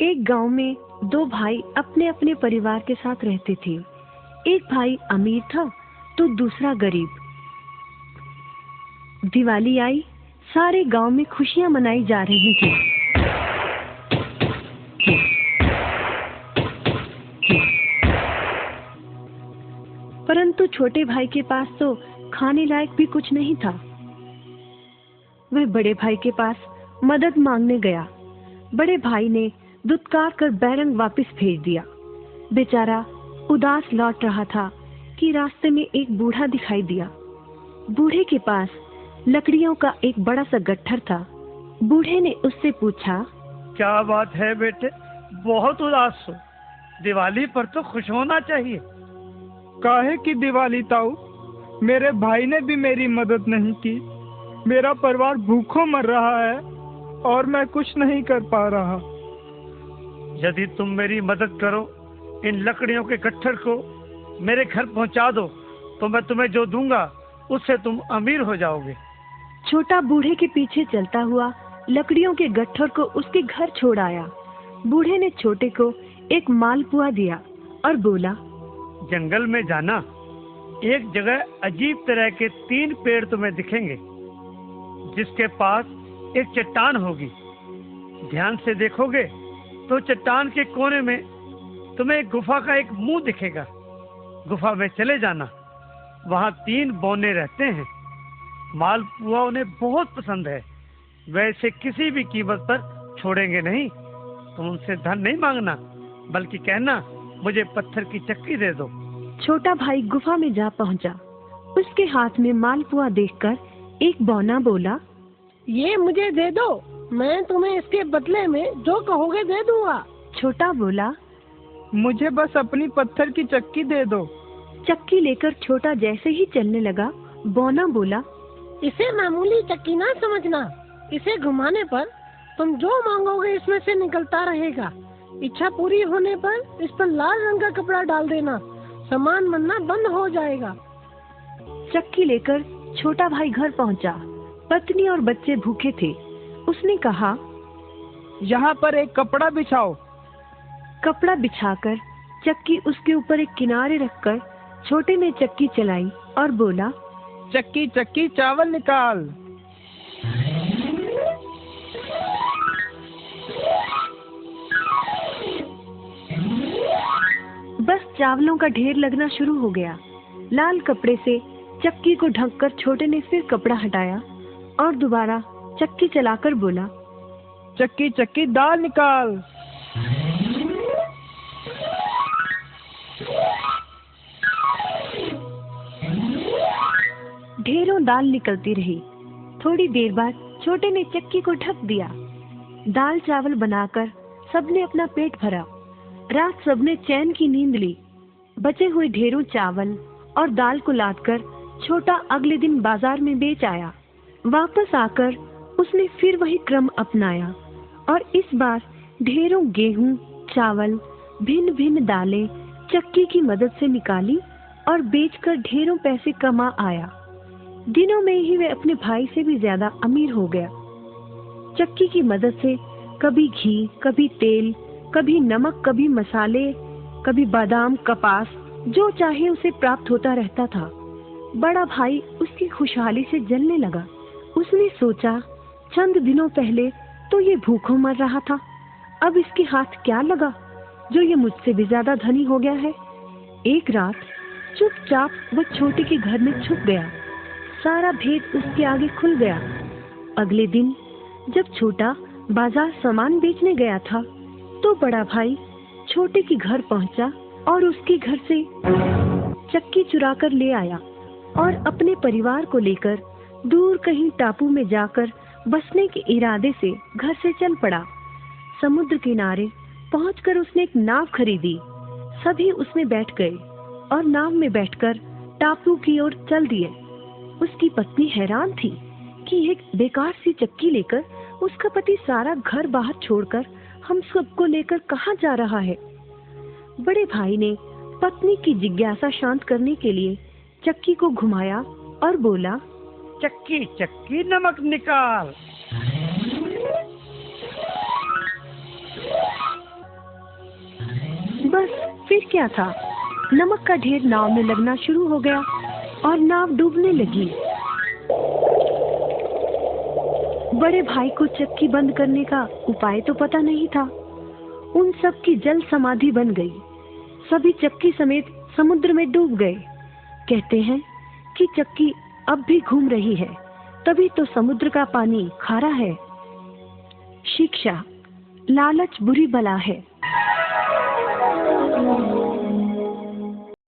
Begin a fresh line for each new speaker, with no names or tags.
एक गांव में दो भाई अपने अपने परिवार के साथ रहते थे। एक भाई अमीर था तो दूसरा गरीब। दिवाली आई, सारे गांव में खुशियां मनाई जा रही थी। परंतु छोटे भाई के पास तो खाने लायक भी कुछ नहीं था। वह बड़े भाई के पास मदद मांगने गया। बड़े भाई ने दुत्कार कर बैरंग वापस भेज दिया। बेचारा उदास लौट रहा था कि रास्ते में एक बूढ़ा दिखाई दिया। बूढ़े के पास लकड़ियों का एक बड़ा सा गट्ठर था। बूढ़े ने उससे पूछा,
क्या बात है बेटे, बहुत उदास हो? दिवाली पर तो खुश होना चाहिए।
काहे की दिवाली ताऊ, मेरे भाई ने भी मेरी मदद नहीं की। मेरा परिवार भूखों मर रहा है और मैं कुछ नहीं कर पा रहा।
यदि तुम मेरी मदद करो, इन लकड़ियों के गट्ठर को मेरे घर पहुंचा दो, तो मैं तुम्हें जो दूंगा उससे तुम अमीर हो जाओगे।
छोटा बूढ़े के पीछे चलता हुआ लकड़ियों के गट्ठर को उसके घर छोड़ आया। बूढ़े ने छोटे को एक मालपुआ दिया और बोला,
जंगल में जाना, एक जगह अजीब तरह के 3 पेड़ तुम्हें दिखेंगे, जिसके पास एक चट्टान होगी। ध्यान से देखोगे तो चट्टान के कोने में तुम्हें एक गुफा का एक मुंह दिखेगा। गुफा में चले जाना, वहाँ 3 बौने रहते हैं। मालपुआ उन्हें बहुत पसंद है, वैसे किसी भी कीमत पर छोड़ेंगे नहीं। तुम उनसे धन नहीं मांगना, बल्कि कहना मुझे पत्थर की चक्की दे दो।
छोटा भाई गुफा में जा पहुंचा। उसके हाथ में मालपुआ देखकर एक बौना बोला,
ये मुझे दे दो, मैं तुम्हें इसके बदले में जो कहोगे दे दूंगा।
छोटा बोला,
मुझे बस अपनी पत्थर की चक्की दे दो।
चक्की लेकर छोटा जैसे ही चलने लगा, बौना बोला,
इसे मामूली चक्की ना समझना। इसे घुमाने पर तुम जो मांगोगे इसमें से निकलता रहेगा। इच्छा पूरी होने पर इस पर लाल रंग का कपड़ा डाल देना, सामान बनना बंद हो जाएगा।
चक्की लेकर छोटा भाई घर पहुंचा। पत्नी और बच्चे भूखे थे। उसने कहा,
यहाँ पर एक कपड़ा बिछाओ।
कपड़ा बिछाकर चक्की उसके ऊपर एक किनारे रखकर छोटे ने चक्की चलाई और बोला,
चक्की चक्की चावल निकाल।
बस चावलों का ढेर लगना शुरू हो गया। लाल कपड़े से चक्की को ढककर छोटे ने फिर कपड़ा हटाया और दोबारा चक्की चलाकर बोला,
चक्की चक्की दाल निकाल।
ढेरों दाल निकलती रही। थोड़ी देर बाद छोटे ने चक्की को ढक दिया। दाल चावल बनाकर सबने अपना पेट भरा। रात सबने चैन की नींद ली। बचे हुए ढेरों चावल और दाल को लादकर छोटा अगले दिन बाजार में बेच आया। वापस आकर उसने फिर वही क्रम अपनाया और इस बार ढेरों गेहूं, चावल, भिन्न भिन्न दालें चक्की की मदद से निकाली और बेचकर ढेरों पैसे कमा आया। दिनों में ही वह अपने भाई से भी ज्यादा अमीर हो गया। चक्की की मदद से कभी घी, कभी तेल, कभी नमक, कभी मसाले, कभी बादाम, कपास, जो चाहे उसे प्राप्त होता रहता था। बड़ा भाई उसकी खुशहाली से जलने लगा। उसने सोचा, चंद दिनों पहले तो ये भूखों मर रहा था, अब इसके हाथ क्या लगा जो ये मुझसे भी ज्यादा धनी हो गया है। एक रात चुपचाप वह छोटे के घर में छुप गया। सारा भेद उसके आगे खुल गया। अगले दिन जब छोटा बाजार सामान बेचने गया था, तो बड़ा भाई छोटे के घर पहुंचा और उसके घर से चक्की चुरा कर ले आया और अपने परिवार को लेकर दूर कहीं टापू में जाकर बसने के इरादे से घर से चल पड़ा। समुद्र किनारे पहुंचकर उसने एक नाव खरीदी। सभी उसमें बैठ गए और नाव में बैठकर टापू की ओर चल दिए। उसकी पत्नी हैरान थी कि एक बेकार सी चक्की लेकर उसका पति सारा घर बाहर छोड़कर हम सबको लेकर कहाँ जा रहा है। बड़े भाई ने पत्नी की जिज्ञासा शांत करने के लिए चक्की को घुमाया और बोला,
चक्की चक्की नमक निकाल।
बस फिर क्या था, नमक का ढेर नाव में लगना शुरू हो गया और नाव डूबने लगी। बड़े भाई को चक्की बंद करने का उपाय तो पता नहीं था। उन सब की जल समाधि बन गई। सभी चक्की समेत समुद्र में डूब गए। कहते हैं कि चक्की अब भी घूम रही है, तभी तो समुद्र का पानी खारा है। शिक्षा, लालच बुरी बला है।